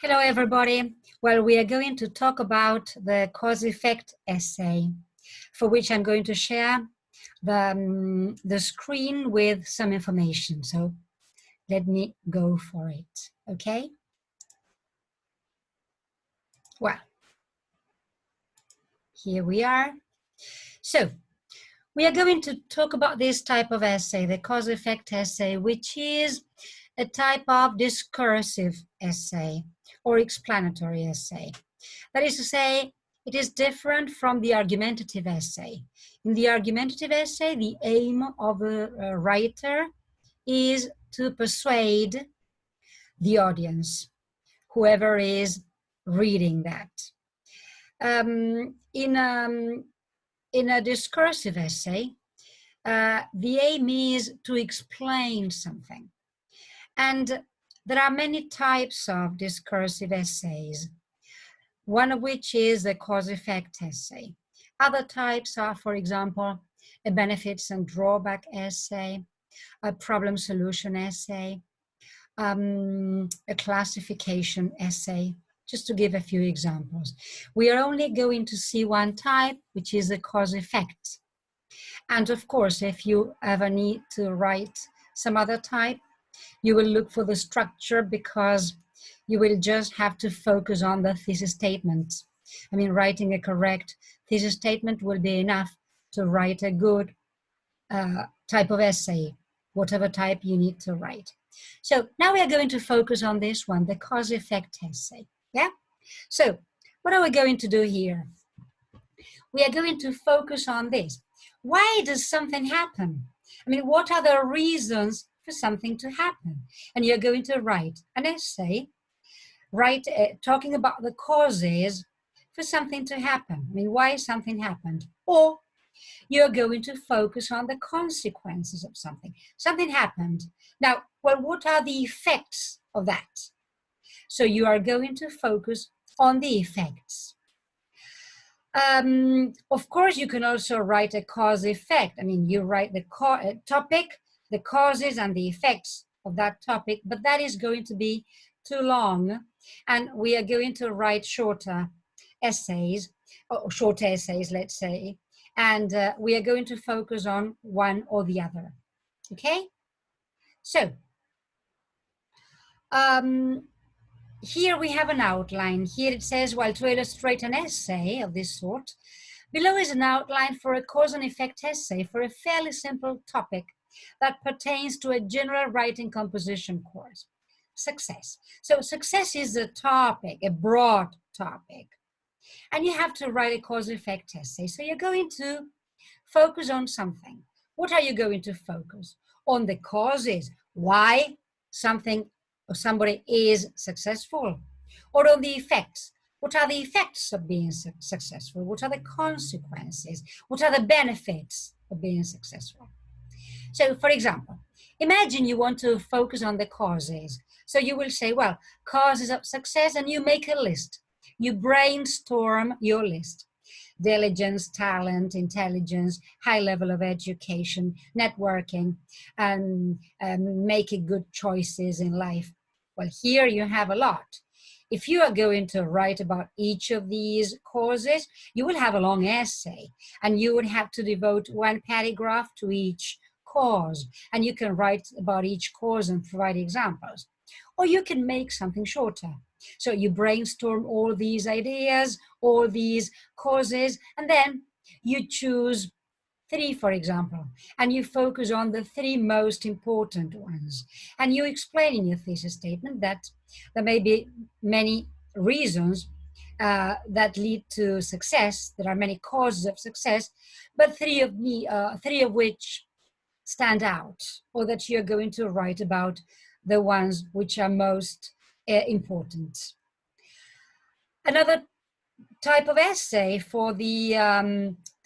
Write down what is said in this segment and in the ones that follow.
Hello, everybody. Well, we are going to talk about the cause-effect essay, for which I'm going to share the screen with some information. So let me go for it, okay? Well, here we are. So we are going to talk about this type of essay, the cause-effect essay, which is a type of discursive essay or explanatory essay. That is to say, it is different from the argumentative essay. In the argumentative essay, the aim of a writer is to persuade the audience, whoever is reading that. In a discursive essay, the aim is to explain something. And there are many types of discursive essays, one of which is the cause-effect essay. Other types are, for example, a benefits and drawback essay, a problem-solution essay, a classification essay, just to give a few examples. We are only going to see one type, which is the cause-effect. And of course, if you ever need to write some other type, you will look for the structure, because you will just have to focus on the thesis statement. I mean, writing a correct thesis statement will be enough to write a good type of essay, whatever type you need to write. So now we are going to focus on this one, the cause-effect essay. Yeah? So what are we going to do here? We are going to focus on this. Why does something happen? I mean, what are the reasons for something to happen? And you're going to write an essay, talking about the causes for something to happen. I mean, why something happened. Or you're going to focus on the consequences of something. Something happened. Now, well, what are the effects of that? So you are going to focus on the effects. Of course, you can also write a cause-effect. I mean, you write the topic, the causes and the effects of that topic, but that is going to be too long. And we are going to write shorter essays, or short essays, let's say, and we are going to focus on one or the other. Okay? So, here we have an outline. Here it says, well, to illustrate an essay of this sort, below is an outline for a cause and effect essay for a fairly simple topic that pertains to a general writing composition course. Success. So success is a topic, a broad topic. And you have to write a cause-effect essay. So you're going to focus on something. What are you going to focus? On the causes. Why something or somebody is successful? Or on the effects. What are the effects of being successful? What are the consequences? What are the benefits of being successful? So, for example, imagine you want to focus on the causes. So you will say, well, causes of success, and you make a list. You brainstorm your list. Diligence, talent, intelligence, high level of education, networking, and making good choices in life. Well, here you have a lot. If you are going to write about each of these causes, you will have a long essay, and you would have to devote one paragraph to each cause, and you can write about each cause and provide examples. Or you can make something shorter. So you brainstorm all these ideas, all these causes, and then you choose 3, for example, and you focus on the 3 most important ones. And you explain in your thesis statement that there may be many reasons that lead to success. There are many causes of success, but 3 of which stand out, or that you're going to write about the ones which are most important. Another type of essay for the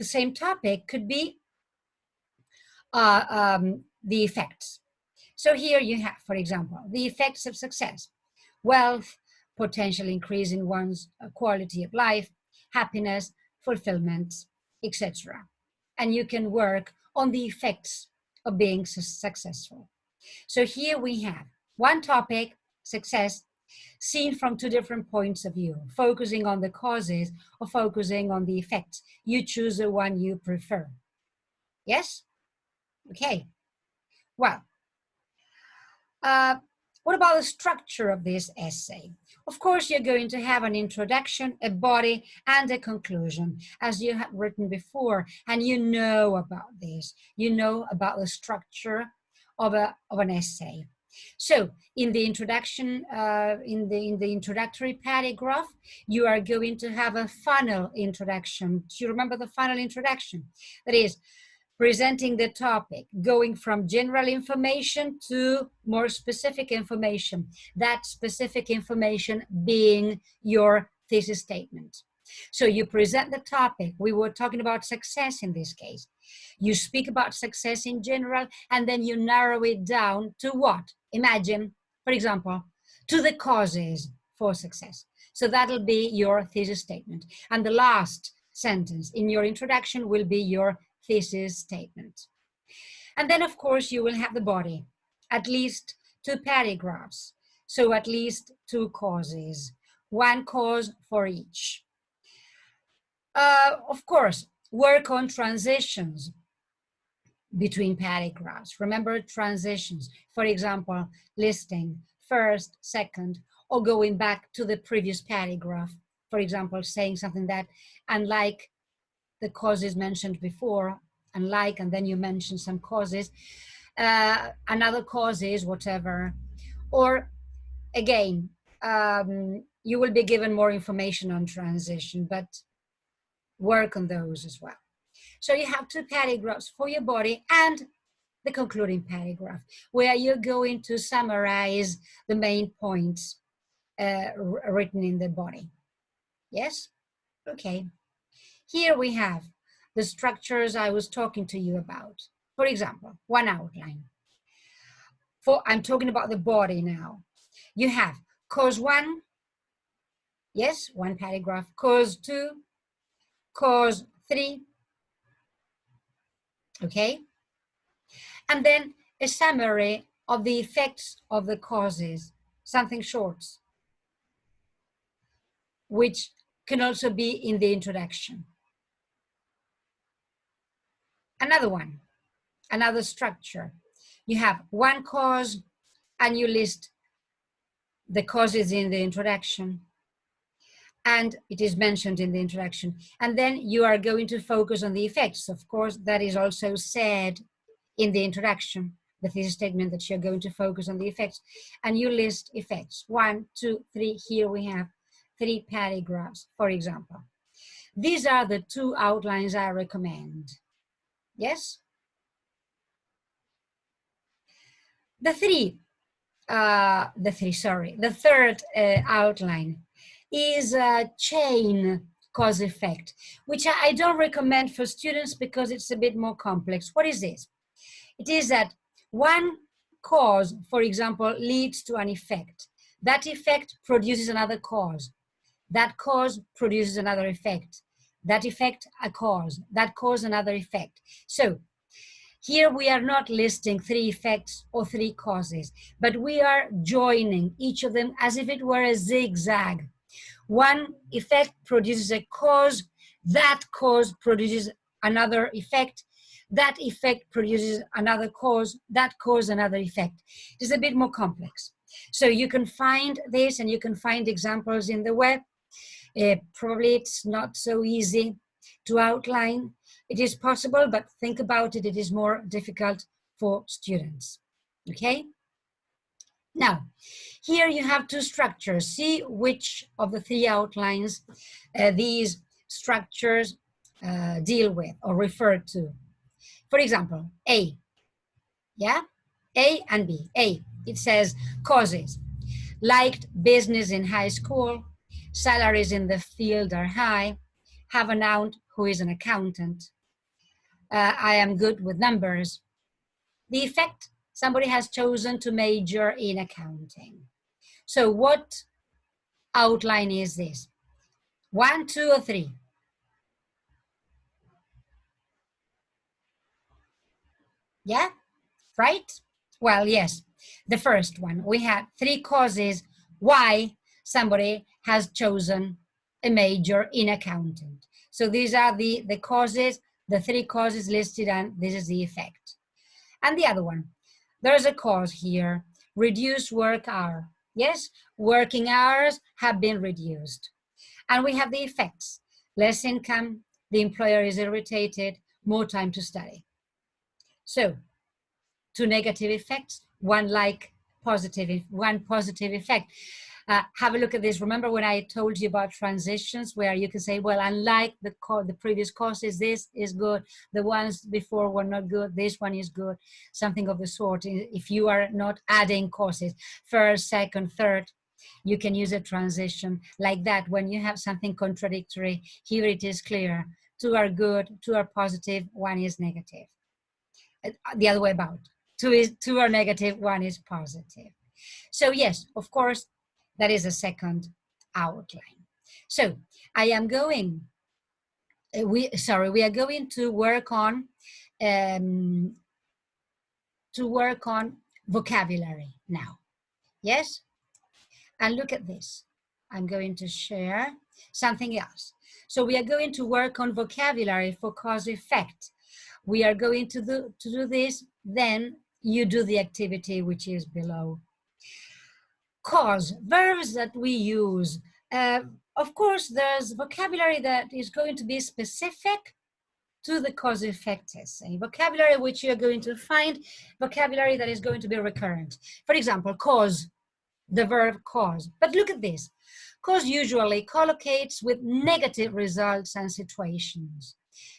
same topic could be the effects. So here you have, for example, the effects of success: wealth, potential increase in one's quality of life, happiness, fulfillment, etc. And you can work on the effects of being successful. So here we have one topic, success, seen from two different points of view, focusing on the causes or focusing on the effects. You choose the one you prefer. Yes? Okay. Well, what about the structure of this essay? Of course, you're going to have an introduction, a body, and a conclusion, as you have written before, and you know about this. You know about the structure of an essay. So, in the introduction, in the introductory paragraph, you are going to have a funnel introduction. Do you remember the funnel introduction? That is, presenting the topic, going from general information to more specific information, that specific information being your thesis statement. So you present the topic. We were talking about success in this case. You speak about success in general, and then you narrow it down to what? Imagine, for example, to the causes for success. So that'll be your thesis statement. And the last sentence in your introduction will be your thesis statement. And then, of course, you will have the body, at least 2 paragraphs. So at least 2 causes, 1 cause for each. Of course, work on transitions between paragraphs. Remember transitions, for example, listing first, second, or going back to the previous paragraph. For example, saying something that, unlike the causes mentioned before, unlike, and then you mention some causes, another cause is whatever. Or again, you will be given more information on transition, but work on those as well. So you have 2 paragraphs for your body and the concluding paragraph, where you're going to summarize the main points written in the body. Yes? Okay. Here we have the structures I was talking to you about. For example, 1 outline. I'm talking about the body now. You have cause 1, yes, 1 paragraph, cause 2, cause 3, okay? And then a summary of the effects of the causes, something short, which can also be in the introduction. Another one, another structure. You have 1 cause and you list the causes in the introduction, and it is mentioned in the introduction. And then you are going to focus on the effects. Of course, that is also said in the introduction, the thesis statement, that you're going to focus on the effects. And you list effects, 1, 2, 3. Here we have 3 paragraphs, for example. These are the 2 outlines I recommend. Yes? The third outline is a chain cause effect, which I don't recommend for students because it's a bit more complex. What is this? It is that 1 cause, for example, leads to an effect. That effect produces another cause. That cause produces another effect. That effect, a cause. That cause, another effect. So here we are not listing 3 effects or 3 causes, but we are joining each of them as if it were a zigzag. 1 effect produces a cause, that cause produces another effect, that effect produces another cause, that cause another effect. It is a bit more complex. So you can find this and you can find examples in the web. Probably it's not so easy to outline. It is possible, but think about it, it is more difficult for students, okay? Now, here you have 2 structures. See which of the 3 outlines these structures deal with or refer to. For example, A, yeah? A and B. A, it says causes. Liked business in high school, salaries in the field are high, have an aunt who is an accountant, I am good with numbers. The effect, somebody has chosen to major in accounting. So what outline is this? 1, 2, or 3? Yeah, right? Well, yes, the first one. We had 3 causes, why somebody has chosen a major in accounting. So these are the causes, the 3 causes listed, and this is the effect. And the other one, there's a cause here, reduced work hour. Yes, working hours have been reduced. And we have the effects, less income, the employer is irritated, more time to study. So 2 negative effects, one positive effect. Have a look at this. Remember when I told you about transitions, where you can say, well, unlike the previous courses, this is good. The ones before were not good. This one is good. Something of the sort. If you are not adding courses, first, second, third, you can use a transition like that. When you have something contradictory, here it is clear. 2 are good, 2 are positive, 1 is negative. The other way about. 2 are negative, 1 is positive. So yes, of course, that is a second outline. So I am going, we are going to work on vocabulary now. Yes? And look at this. I'm going to share something else. So we are going to work on vocabulary for cause effect. We are going to do this, then you do the activity which is below. Cause, verbs that we use. Of course, there's vocabulary that is going to be specific to the cause effect essay. Vocabulary which you're going to find, vocabulary that is going to be recurrent. For example, cause, the verb cause. But look at this. Cause usually collocates with negative results and situations.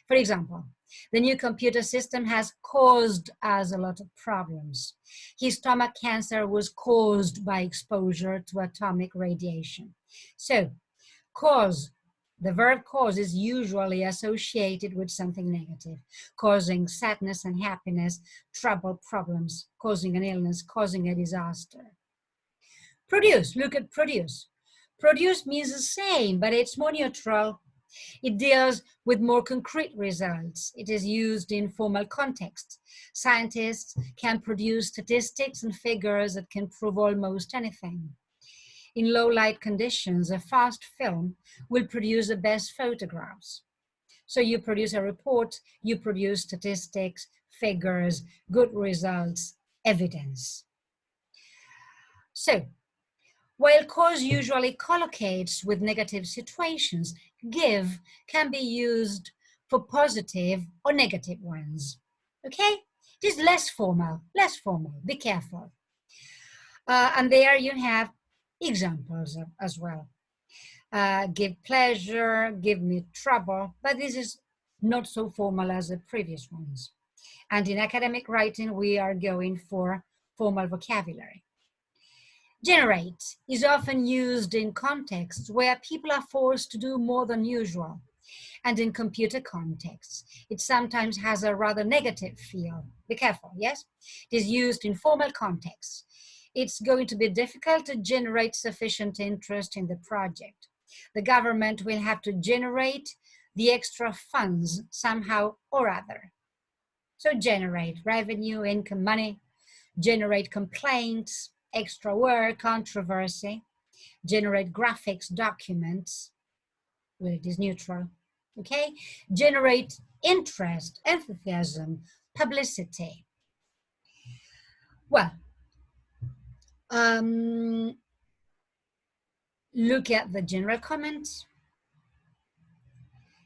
For example, the new computer system has caused us a lot of problems. His stomach cancer was caused by exposure to atomic radiation. So, cause, the verb cause is usually associated with something negative, causing sadness and happiness, trouble, problems, causing an illness, causing a disaster. Produce, look at produce. Produce means the same, but it's more neutral. It deals with more concrete results. It is used in formal contexts. Scientists can produce statistics and figures that can prove almost anything. In low light conditions, a fast film will produce the best photographs. So you produce a report, you produce statistics, figures, good results, evidence. So, while cause usually collocates with negative situations, give can be used for positive or negative ones. Okay? It is less formal, be careful. And there you have examples as well. Give pleasure, give me trouble, but this is not so formal as the previous ones. And in academic writing, we are going for formal vocabulary. Generate is often used in contexts where people are forced to do more than usual. And in computer contexts, it sometimes has a rather negative feel. Be careful, yes? It is used in formal contexts. It's going to be difficult to generate sufficient interest in the project. The government will have to generate the extra funds somehow or other. So generate revenue, income, money, generate complaints, extra work, controversy, generate graphics, documents, well, it is neutral, okay? Generate interest, enthusiasm, publicity. Well, look at the general comments.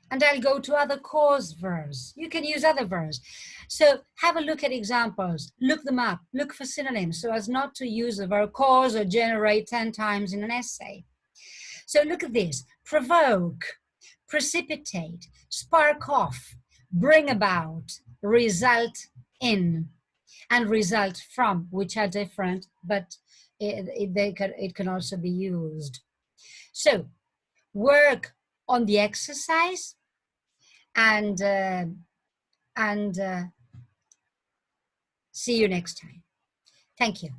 And I'll go to other cause verbs. You can use other verbs. So have a look at examples, look them up, look for synonyms so as not to use the verb cause or generate 10 times in an essay. So look at this, provoke, precipitate, spark off, bring about, result in, and result from, which are different, but it can also be used. So work on the exercise and see you next time. Thank you.